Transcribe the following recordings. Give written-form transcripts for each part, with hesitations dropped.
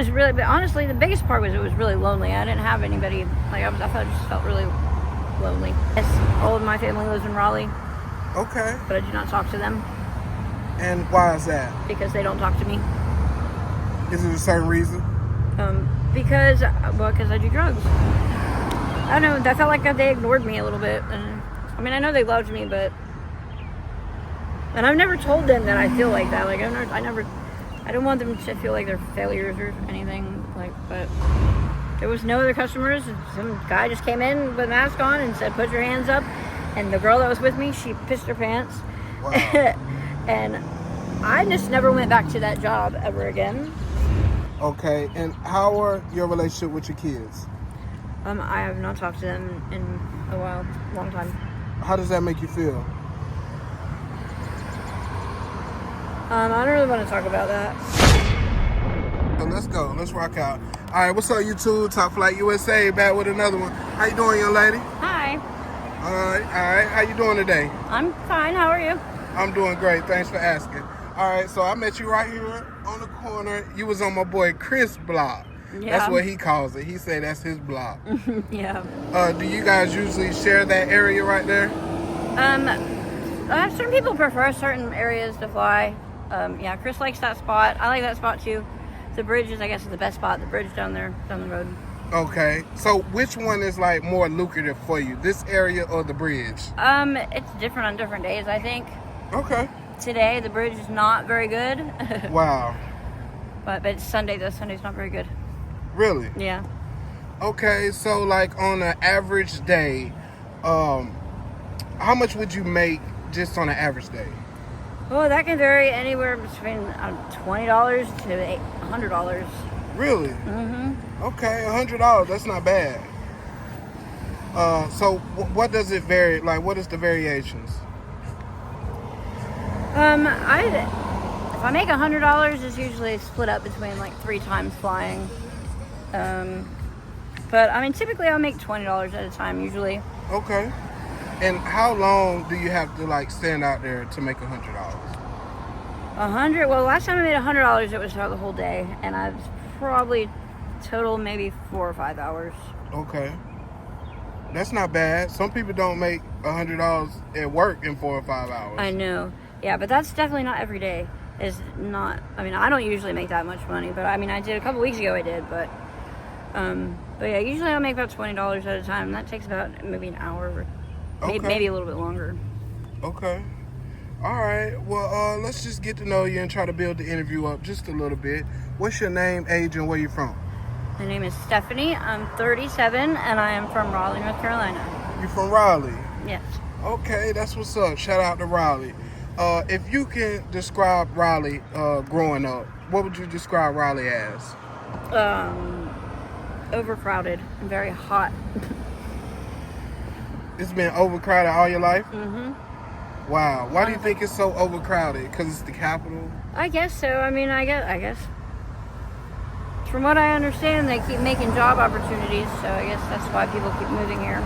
was really, but honestly, the biggest part was it was really lonely. I didn't have anybody. Like I just felt really lonely. Yes, all of my family lives in Raleigh. Okay. But I do not talk to them. And why is that? Because they don't talk to me. Is it a certain reason? Because I do drugs. I don't know. I felt like they ignored me a little bit. And I mean, I know they loved me, but and I've never told them that I feel like that. Like I don't want them to feel like they're failures or anything. Like, but there was no other customers. Some guy just came in with a mask on and said, "Put your hands up." And the girl that was with me, she pissed her pants. Wow. And I just never went back to that job ever again. Okay, and how are your relationship with your kids? I have not talked to them in a while, long time. How does that make you feel? I don't really want to talk about that. So let's go. Let's rock out. All right, what's up, YouTube? Top Flight USA, back with another one. How you doing, young lady? Hi. All right. How you doing today? I'm fine. How are you? I'm doing great. Thanks for asking. All right, so I met you right here on the corner. You was on my boy Chris' block. Yeah. That's what he calls it. He said that's his block. Yeah. Do you guys usually share that area right there? Certain people prefer certain areas to fly. Yeah, Chris likes that spot. I like that spot too. The bridge is, I guess, the best spot. The bridge down there, down the road. Okay, so which one is like more lucrative for you, this area or the bridge? It's different on different days, I think. Okay. Today, the bridge is not very good. Wow. But it's Sunday, though. Sunday's not very good. Really? Yeah. Okay, so like on an average day, how much would you make just on an average day? Well, that can vary anywhere between $20 to $100. Really? Mm-hmm. Okay, $100. That's not bad. So what does it vary? Like, what is the variations? If I make $100, it's usually split up between like 3 times flying. But I mean, typically I'll make $20 at a time usually. Okay. And how long do you have to like stand out there to make $100? Well, last time I made $100, it was throughout the whole day, and I was probably total maybe 4 or 5 hours. Okay. That's not bad. Some people don't make $100 at work in 4 or 5 hours. I know. Yeah, but that's definitely not every day. It's not. I mean, I don't usually make that much money, but I mean, I did a couple weeks ago. I did, but yeah, usually I'll make about $20 at a time. That takes about maybe an hour, or maybe a little bit longer. Okay. All right. Well, let's just get to know you and try to build the interview up just a little bit. What's your name, age, and where you from? My name is Stephanie. I'm 37, and I am from Raleigh, North Carolina. You from Raleigh? Yes. Okay, that's what's up. Shout out to Raleigh. If you can describe Raleigh growing up, what would you describe Raleigh as? Overcrowded and very hot. It's been overcrowded all your life? Mm-hmm. Wow. Why do you think it's so overcrowded? Because it's the capital? I guess so. I mean, I guess. From what I understand, they keep making job opportunities, so I guess that's why people keep moving here.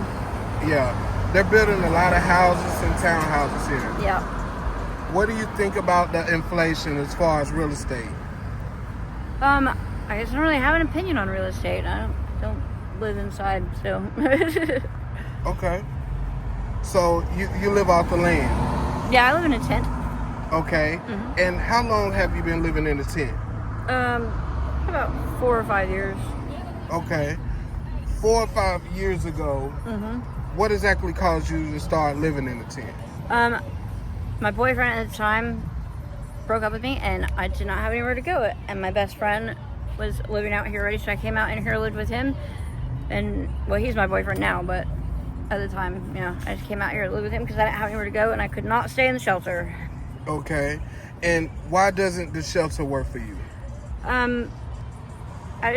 Yeah. They're building a lot of houses and townhouses here. Yeah. What do you think about the inflation as far as real estate? I guess I don't really have an opinion on real estate. I don't live inside, so. Okay. So you live off the land? Yeah, I live in a tent. Okay. Mm-hmm. And how long have you been living in a tent? About 4 or 5 years. Okay. 4 or 5 years ago, Mm-hmm. what exactly caused you to start living in a tent? My boyfriend at the time broke up with me, and I did not have anywhere to go. And my best friend was living out here already, so I came out in here, lived with him. And, well, he's my boyfriend now, but at the time, I just came out here to live with him because I didn't have anywhere to go, and I could not stay in the shelter. Okay. And why doesn't the shelter work for you? I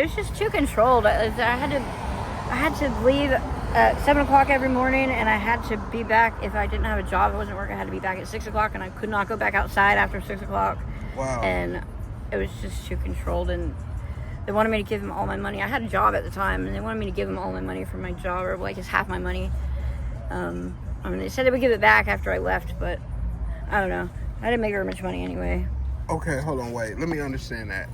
was just too controlled. I had to leave at 7 o'clock every morning, and I had to be back. If I didn't have a job, I wasn't working, I had to be back at 6 o'clock, and I could not go back outside after 6 o'clock. Wow. And it was just too controlled, and they wanted me to give them all my money. I had a job at the time, and they wanted me to give them all my money for my job, or like just half my money. I mean, they said they would give it back after I left, but I don't know. I didn't make very much money anyway. Okay, hold on, wait. Let me understand that.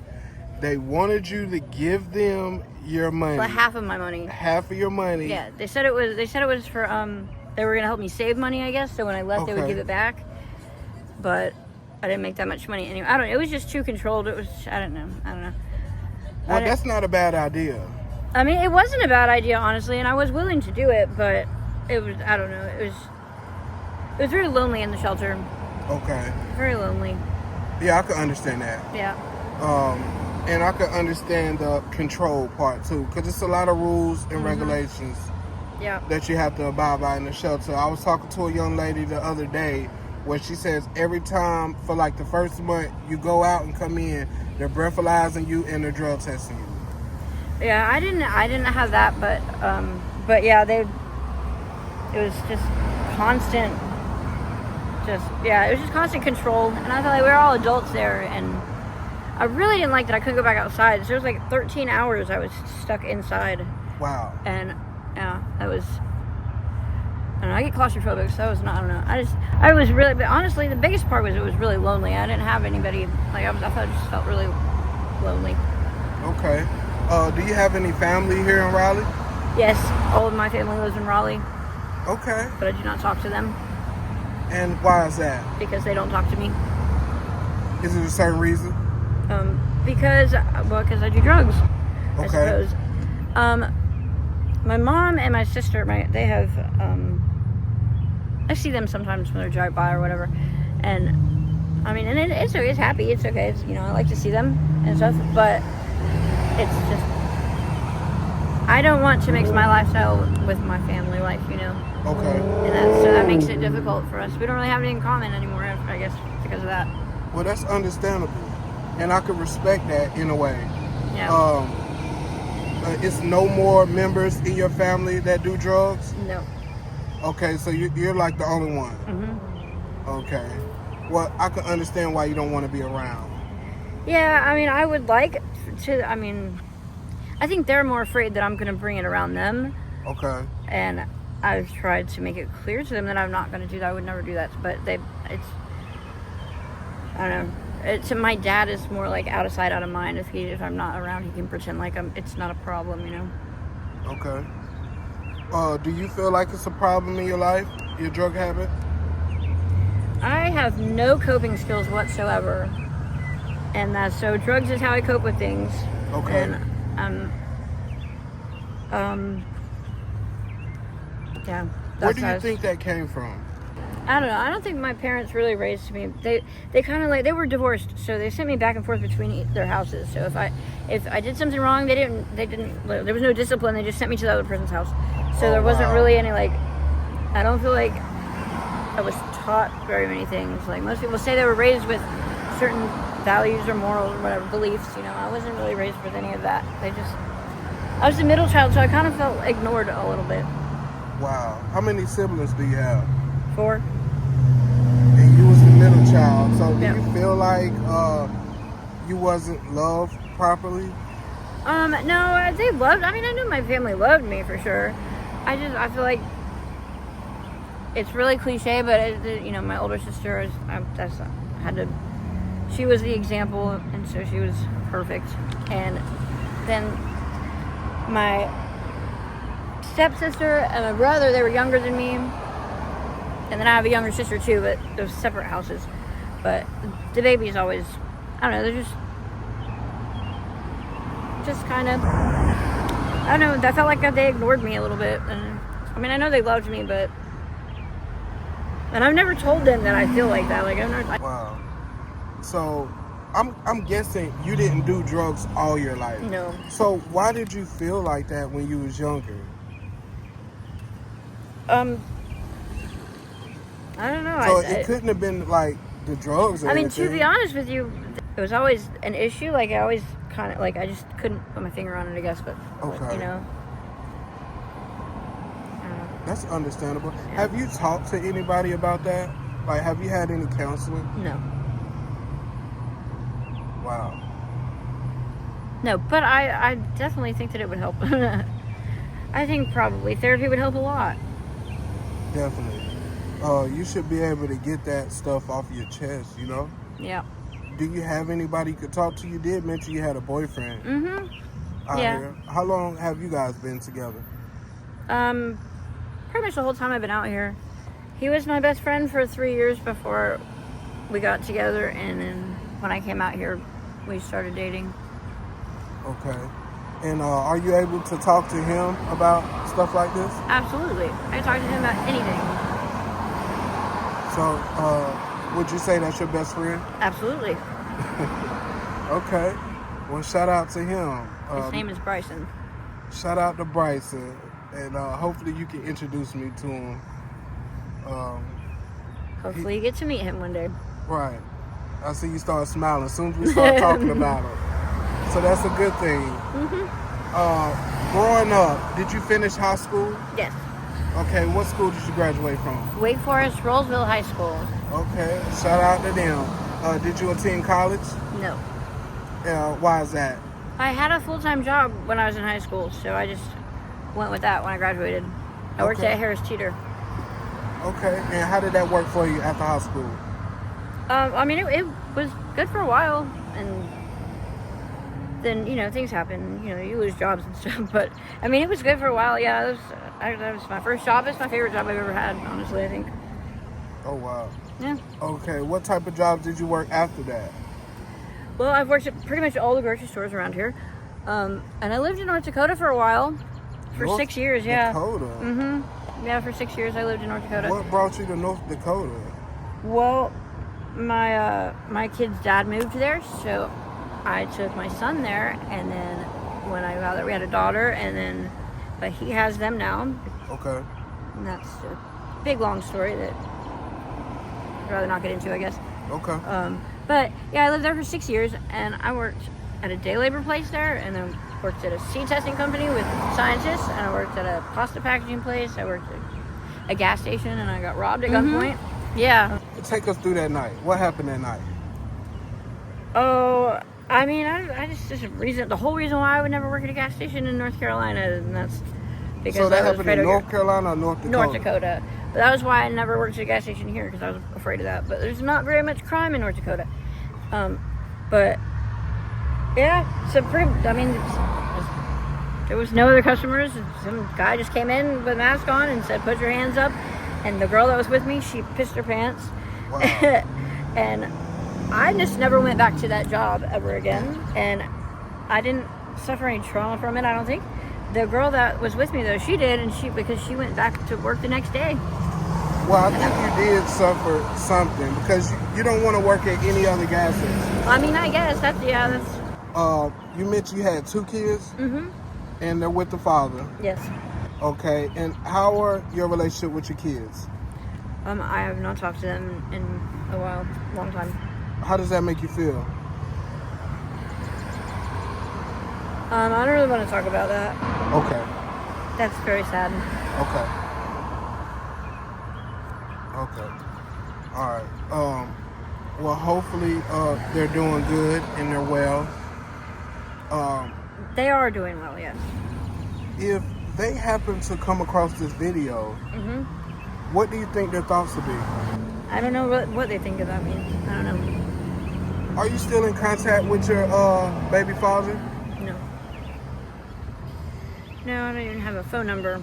They wanted you to give them your money. Like half of my money. Half of your money. Yeah, they said it was for they were gonna help me save money, I guess. So when I left, they would give it back. But I didn't make that much money anyway. I don't know. It was just too controlled. It was I don't know. Well, that's not a bad idea. I mean, it wasn't a bad idea, honestly, and I was willing to do it, but it was I don't know. It was very lonely in the shelter. Okay. Very lonely. Yeah, I could understand that. Yeah. And I could understand the control part too, because it's a lot of rules and regulations that you have to abide by in the shelter. I was talking to a young lady the other day where she says every time for like the first month you go out and come in, they're breathalyzing you and they're drug testing you. Yeah, I didn't have that, but yeah, it was just constant. It was just constant control, and I felt like we were all adults there, and I really didn't like that I couldn't go back outside. So it was like 13 hours I was stuck inside. Wow. And yeah, that was, I don't know, I get claustrophobic, so that was not, I don't know. I was really, but honestly, the biggest part was it was really lonely. I didn't have anybody, like I just felt really lonely. Okay. Do you have any family here in Raleigh? Yes, all of my family lives in Raleigh. Okay. But I do not talk to them. And why is that? Because they don't talk to me. Is it a certain reason? Because I do drugs. Okay. I suppose. My mom and my sister, they have. I see them sometimes when they drive by or whatever, and I mean, and it's happy. It's okay. It's, I like to see them and stuff, but it's just I don't want to mix my lifestyle with my family life. Okay. And so that makes it difficult for us. We don't really have anything in common anymore, I guess, because of that. Well, that's understandable, and I can respect that in a way. Yeah. It's no more members in your family that do drugs? No. Okay, so you're like the only one. Mm-hmm. Okay. Well, I can understand why you don't want to be around. Yeah, I mean, I would like to. I mean, I think they're more afraid that I'm going to bring it around them. Okay. And I've tried to make it clear to them that I'm not going to do that. I would never do that. But I don't know. My dad is more like out of sight, out of mind. If I'm not around, he can pretend like it's not a problem, Okay. Do you feel like it's a problem in your life, your drug habit? I have no coping skills whatsoever, and so drugs is how I cope with things. Okay. And yeah. Where do you think that came from? I don't know. I don't think my parents really raised me. They kind of they were divorced, so they sent me back and forth between their houses. So if I did something wrong, they didn't. There was no discipline. They just sent me to the other person's house. So there wasn't really any I don't feel like I was taught very many things. Like most people say, they were raised with certain values or morals or whatever beliefs. I wasn't really raised with any of that. I was the middle child, so I kind of felt ignored a little bit. Wow. How many siblings do you have? 4. And you was the middle child, so do you feel like you wasn't loved properly? No, they loved. I mean, I knew my family loved me for sure. I feel like it's really cliche, but my older sister she was the example, and so she was perfect. And then my stepsister and my brother, they were younger than me. And then I have a younger sister too, but they're separate houses. But the babies always, I don't know, they're just kind of, I don't know, I felt like they ignored me a little bit. And I mean, I know they loved me, and I've never told them that I feel like that. Wow. So I'm guessing you didn't do drugs all your life. No. So why did you feel like that when you was younger? I don't know. So it couldn't have been like the drugs or I mean, anything. to be honest with you, it was always an issue. I always kind of, I just couldn't put my finger on it, I guess. But, okay. That's understandable. Yeah. Have you talked to anybody about that? Have you had any counseling? No. Wow. No, but I definitely think that it would help. I think probably therapy would help a lot. Definitely. You should be able to get that stuff off your chest, Yeah. do you have anybody you could talk to? You did mention you had a boyfriend. Yeah. Here. How long have you guys been together? Pretty much the whole time I've been out here. He was my best friend for 3 years before we got together, and then when I came out here, we started dating. Okay. And are you able to talk to him about stuff like this? Absolutely. I talk to him about anything. So, would you say that's your best friend? Absolutely. Okay. Well, shout out to him. His name is Bryson. Shout out to Bryson. And hopefully you can introduce me to him. Hopefully you get to meet him one day. Right. I see you start smiling as soon as we start talking about him. So that's a good thing. Growing up, did you finish high school? Yes. Okay, what school did you graduate from? Wake Forest, Rollsville High School. Okay, shout out to them. Did you attend college? No. Why is that? I had a full-time job when I was in high school, so I just went with that when I graduated. I worked at Harris Teeter. Okay, and how did that work for you after high school? I mean, it was good for a while, and then, things happen. You lose jobs and stuff, but, I mean, it was good for a while. Yeah, that was my first job. It's my favorite job I've ever had, honestly, I think. Oh, wow. Yeah. Okay, what type of jobs did you work after that? Well, I've worked at pretty much all the grocery stores around here, and I lived in North Dakota for a while. For 6 years, yeah. Dakota? Yeah, for 6 years I lived in North Dakota. What brought you to North Dakota? Well, my kid's dad moved there, so I took my son there, and then when I got there, we had a daughter, but he has them now. Okay. And that's a big, long story that I'd rather not get into, I guess. Okay. But, yeah, I lived there for 6 years, and I worked at a day labor place there, and then worked at a seed testing company with scientists, and I worked at a pasta packaging place. I worked at a gas station, and I got robbed at gunpoint. Yeah. Take us through that night. What happened that night? Oh, I mean, the whole reason why I would never work at a gas station in North Carolina, and that's because so that I was happened in North Carolina or North Dakota? North Dakota. But that was why I never worked at a gas station here, because I was afraid of that. But there's not very much crime in North Dakota. But yeah, there was no other customers. Some guy just came in with a mask on and said, "Put your hands up." And the girl that was with me, she pissed her pants. Wow. And I just never went back to that job ever again. And I didn't suffer any trauma from it, I don't think. The girl that was with me, though, she did, and because she went back to work the next day. Well, I think you did suffer something, because you don't want to work at any other gas station. I mean, I guess that's. You mentioned you had 2 kids? Mm-hmm. And they're with the father? Yes. Okay, and how are your relationship with your kids? I have not talked to them in a while, long time. How does that make you feel? I don't really want to talk about that. Okay. That's very sad. Okay. All right. Well, hopefully they're doing good and they're well. They are doing well, yes. If they happen to come across this video, what do you think their thoughts would be? I don't know what they think about me. I don't know. Are you still in contact with your baby father? No. No, I don't even have a phone number.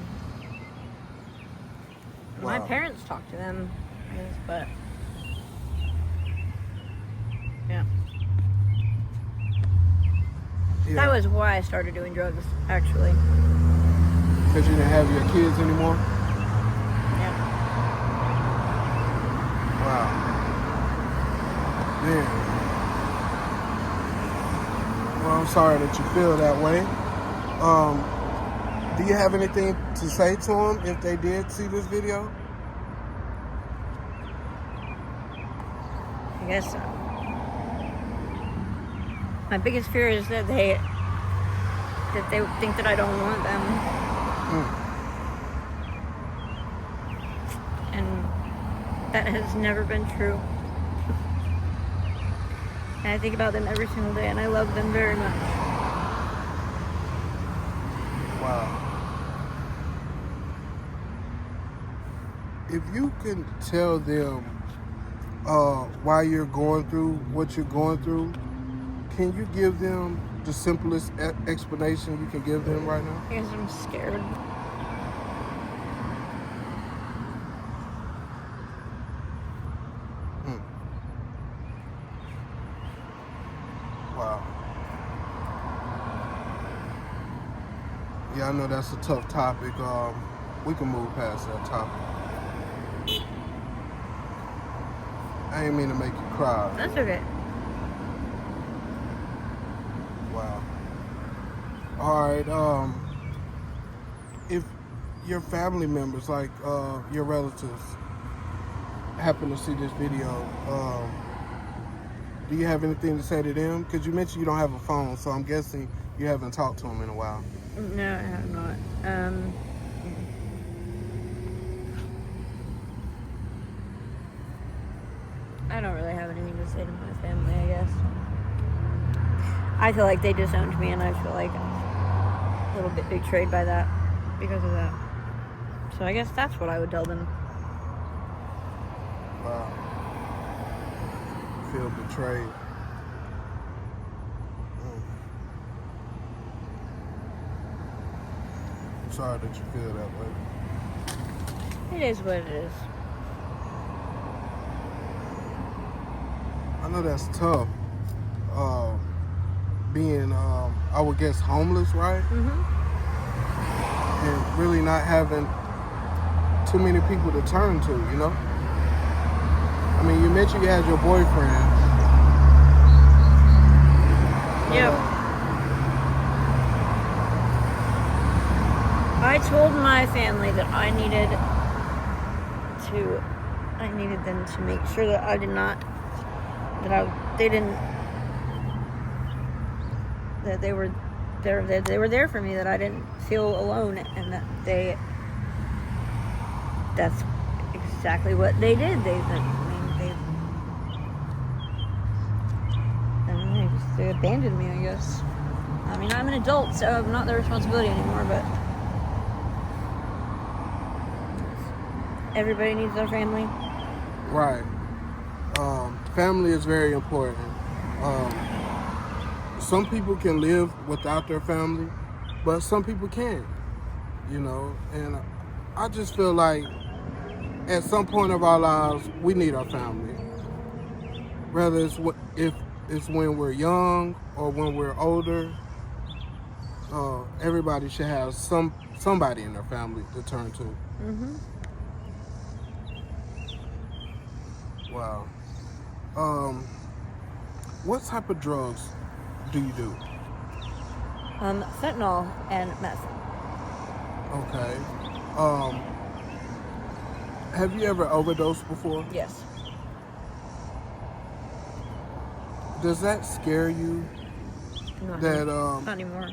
Wow. My parents talk to them, I guess, but yeah. That was why I started doing drugs, actually. Because you didn't have your kids anymore? Yeah. Wow. Man. Well, I'm sorry that you feel that way. Do you have anything to say to them if they did see this video? I guess so. My biggest fear is that they think that I don't want them. And that has never been true. And I think about them every single day, and I love them very much. Wow. If you can tell them while you're going through what you're going through, can you give them the simplest explanation you can give them right now? Because I'm scared. Wow. Yeah, I know that's a tough topic. We can move past that topic. I ain't mean to make you cry. That's okay. Wow. All right. If your family members, like your relatives, happen to see this video, do you have anything to say to them? Because you mentioned you don't have a phone, so I'm guessing you haven't talked to them in a while. No, I have not. I don't really have anything to say to my family, I guess. I feel like they disowned me, and I feel like a little bit betrayed by that, because of that. So I guess that's what I would tell them. Wow. Feel betrayed. I'm sorry that you feel that way. It is what it is. I know that's tough. Being, I would guess, homeless, right? And really not having too many people to turn to, you know? I mean, you mentioned you had your boyfriend. Yep. I told my family that I needed them to make sure that they were there for me, that I didn't feel alone, and that's exactly what they did. They abandoned me, I guess. I mean, I'm an adult, so I'm not their responsibility anymore, but everybody needs their family. Right. Family is very important. Some people can live without their family, but some people can't, you know? And I just feel like at some point of our lives, we need our family. Whether if it's when we're young or when we're older, everybody should have somebody in their family to turn to. Wow. What type of drugs do you do? Fentanyl and meth. Okay. Have you ever overdosed before? Yes. Does that scare you? Not anymore.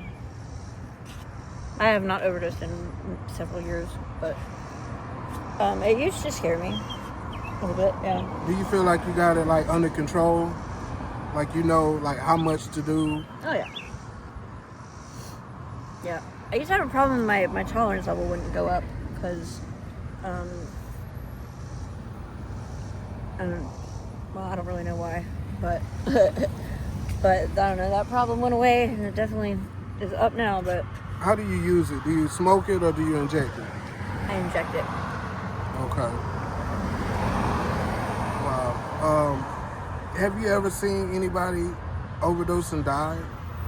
I have not overdosed in several years, but it used to scare me a little bit. Yeah. Do you feel like you got it like under control? Like you know, like how much to do? Oh yeah. Yeah. I used to have a problem. My tolerance level wouldn't go up because, I don't really know why, but but I don't know. That problem went away, and it definitely is up now. But how do you use it? Do you smoke it or do you inject it? I inject it. Okay. Wow. Have you ever seen anybody overdose and die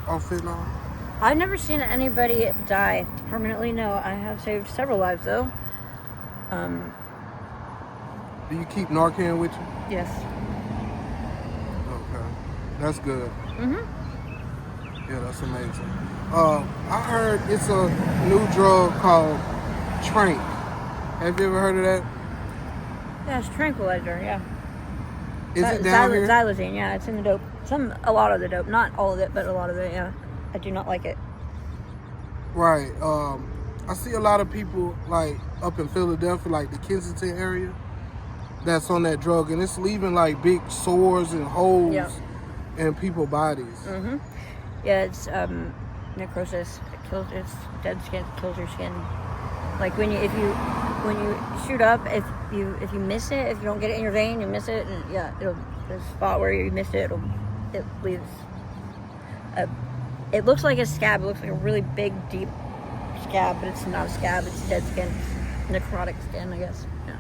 off fentanyl? I've never seen anybody die permanently. No, I have saved several lives though. Do you keep Narcan with you? Yes. Okay, that's good. Yeah, that's amazing. I heard it's a new drug called Tranq. Have you ever heard of that? Yeah, it's tranquilizer. Yeah. Is it down here? Xylazine. Yeah, it's in the dope. A lot of the dope. Not all of it, but a lot of it. Yeah. I do not like it. Right. I see a lot of people like up in Philadelphia, like the Kensington area, that's on that drug, and it's leaving like big sores and holes in people's bodies. Yeah, it's necrosis. It's dead skin. Kills your skin. Like if you when you shoot up, if you miss it, if you don't get it in your vein, you miss it, and yeah, the spot where you missed it, it leaves it looks like a scab. It looks like a really big, deep scab, but it's not a scab. It's dead skin, necrotic skin, I guess. Yeah.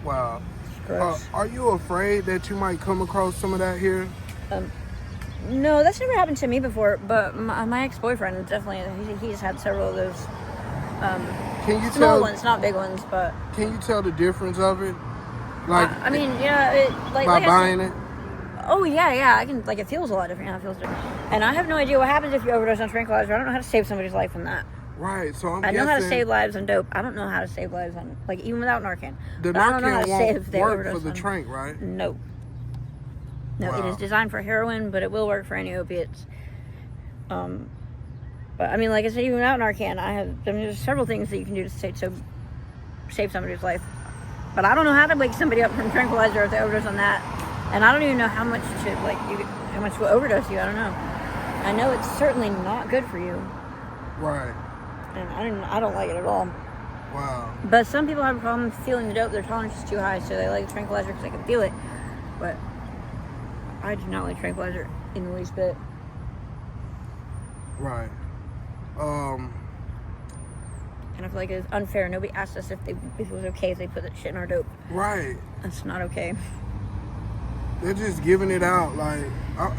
Wow. It's gross. Are you afraid that you might come across some of that here? No, that's never happened to me before. But my ex-boyfriend definitely, he's had several of those. Can you small ones, not big ones, but. Can you tell the difference of it? Like, I mean, yeah, by buying it. Oh yeah, I can. Like, it feels a lot different. Yeah, it feels different. And I have no idea what happens if you overdose on tranquilizer. I don't know how to save somebody's life from that. Right. So I know how to save lives on dope. I don't know how to save lives on, like, even without Narcan. The Narcan I don't know how to won't save if they work overdose for the on. Tranq, right? No. No, Wow. it is designed for heroin, but it will work for any opiates. But I mean, like I said, even without Narcan, there's several things that you can do to save somebody's life. But I don't know how to wake somebody up from tranquilizer if they overdose on that, and I don't even know how much will overdose you. I don't know. I know it's certainly not good for you. Right. And I don't like it at all. Wow. But some people have a problem feeling the dope. Their tolerance is too high, so they like the tranquilizer because they can feel it. But I do not like tranquilizer in the least bit. Right. And I feel like it's unfair. Nobody asked us if it was okay if they put that shit in our dope. Right. That's not okay. They're just giving it out like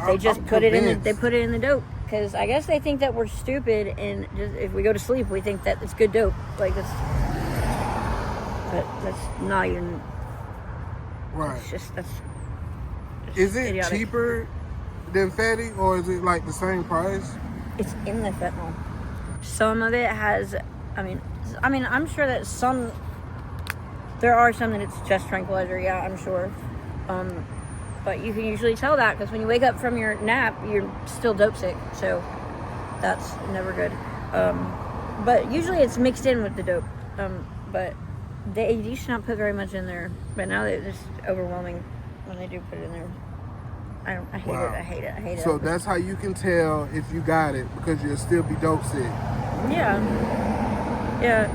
they just put it in. They put it in the dope because I guess they think that we're stupid, and just, if we go to sleep, we think that it's good dope. Like that's, but that's not even. Right. It's just that's. Is it idiotic. cheaper than fatty, or is it like the same price? It's in the fentanyl. Some of it has. I mean, I'm sure that some. There are some that it's just tranquilizer. Yeah, I'm sure. But you can usually tell that because when you wake up from your nap, you're still dope sick. So that's never good. But usually it's mixed in with the dope. But they used to not put very much in there. But now they're just overwhelming when they do put it in there. I hate Wow. it. I hate it. I hate it. So that's how you can tell if you got it, because you'll still be dope sick. Yeah. Yeah.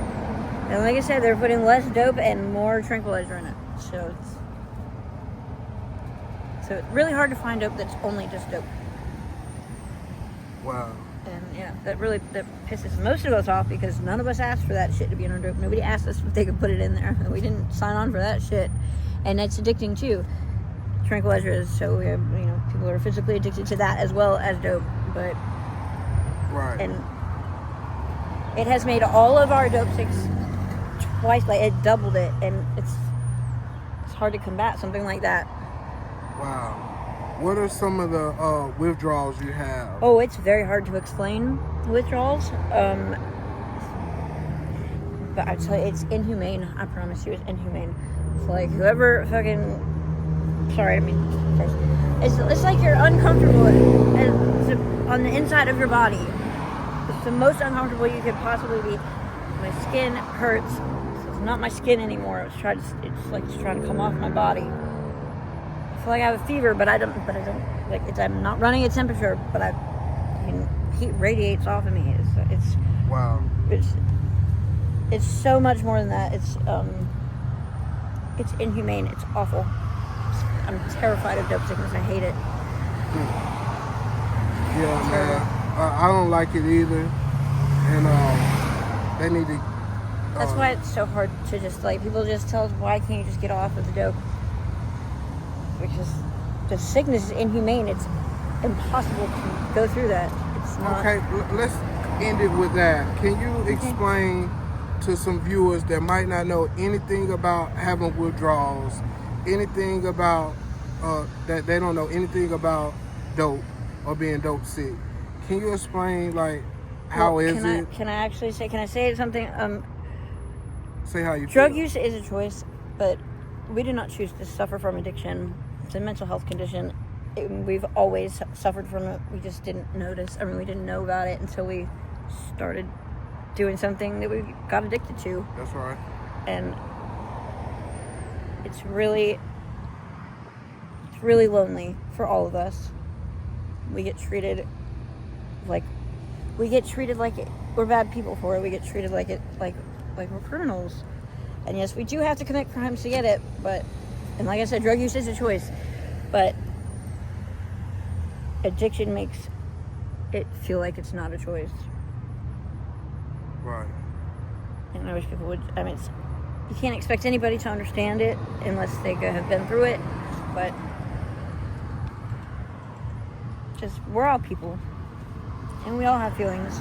And like I said, they're putting less dope and more tranquilizer in it. So it's really hard to find dope that's only just dope. Wow. And yeah, that pisses most of us off because none of us asked for that shit to be in our dope. Nobody asked us if they could put it in there. We didn't sign on for that shit. And that's addicting too. Tranquilizer is, so we have, people are physically addicted to that as well as dope. But right. And it has made all of our dope sticks twice, like it doubled it, and it's hard to combat something like that. Wow. What are some of the withdrawals you have? Oh, it's very hard to explain withdrawals. But I tell you, it's inhumane. I promise you, it's inhumane. It's like whoever fucking. Sorry, I mean, it's like you're uncomfortable on the inside of your body. It's the most uncomfortable you could possibly be. My skin hurts. It's not my skin anymore. It's like it's trying to come off my body. I feel like I have a fever, but I don't. Like I'm not running a temperature, but heat radiates off of me. It's wow. It's so much more than that. It's inhumane. It's awful. I'm terrified of dope sickness. I hate it. Yeah, man. I don't like it either. And they need to. That's why it's so hard to just people just tell us, why can't you just get off of the dope? Because the sickness is inhumane. It's impossible to go through that. It's not. Okay, let's end it with that. Can you explain to some viewers that might not know anything about having withdrawals, anything about that they don't know anything about dope or being dope sick? Can you explain how is it? Can I say something? Say how you Drug feel. use is a choice, but we did not choose to suffer from addiction. It's a mental health condition. We've always suffered from it. We just didn't notice. I mean, we didn't know about it until we started doing something that we got addicted to. That's right. And it's really lonely for all of us. We get treated like we're bad people for it. We get treated like we're criminals. And yes, we do have to commit crimes to get it, and like I said, drug use is a choice, but addiction makes it feel like it's not a choice. Right. And I wish people would, you can't expect anybody to understand it unless they have been through it, but just, we're all people, and we all have feelings.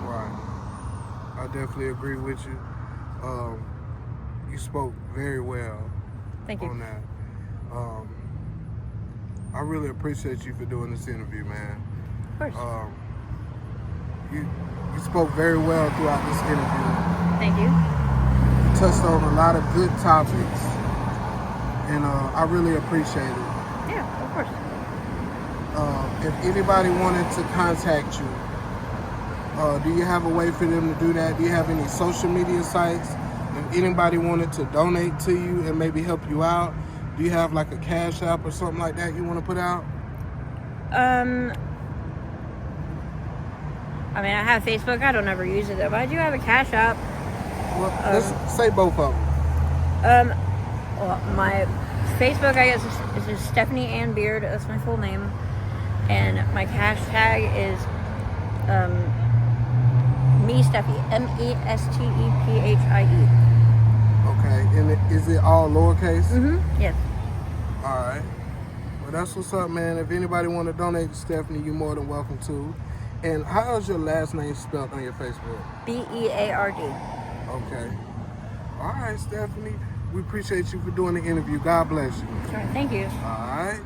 Right. I definitely agree with you. You spoke very well. Thank you. On that. I really appreciate you for doing this interview, man. Of course. You spoke very well throughout this interview. Thank you. You touched on a lot of good topics, and I really appreciate it. Yeah, of course. If anybody wanted to contact you, do you have a way for them to do that? Do you have any social media sites? If anybody wanted to donate to you and maybe help you out, do you have like a Cash App or something like that you want to put out? I have Facebook. I don't ever use it though, but I do have a Cash App. Well, let's say both of them. Well, my Facebook, I guess, is just Stephanie Ann Beard. That's my full name. And my cash tag is Mestephy, Mestepphie. Okay, and is it all lowercase? Mm-hmm. Yes. All right. Well, that's what's up, man. If anybody want to donate to Stephanie, you're more than welcome to. And how is your last name spelled on your Facebook? Beard. Okay. All right, Stephanie. We appreciate you for doing the interview. God bless you. Sure. Thank you. All right.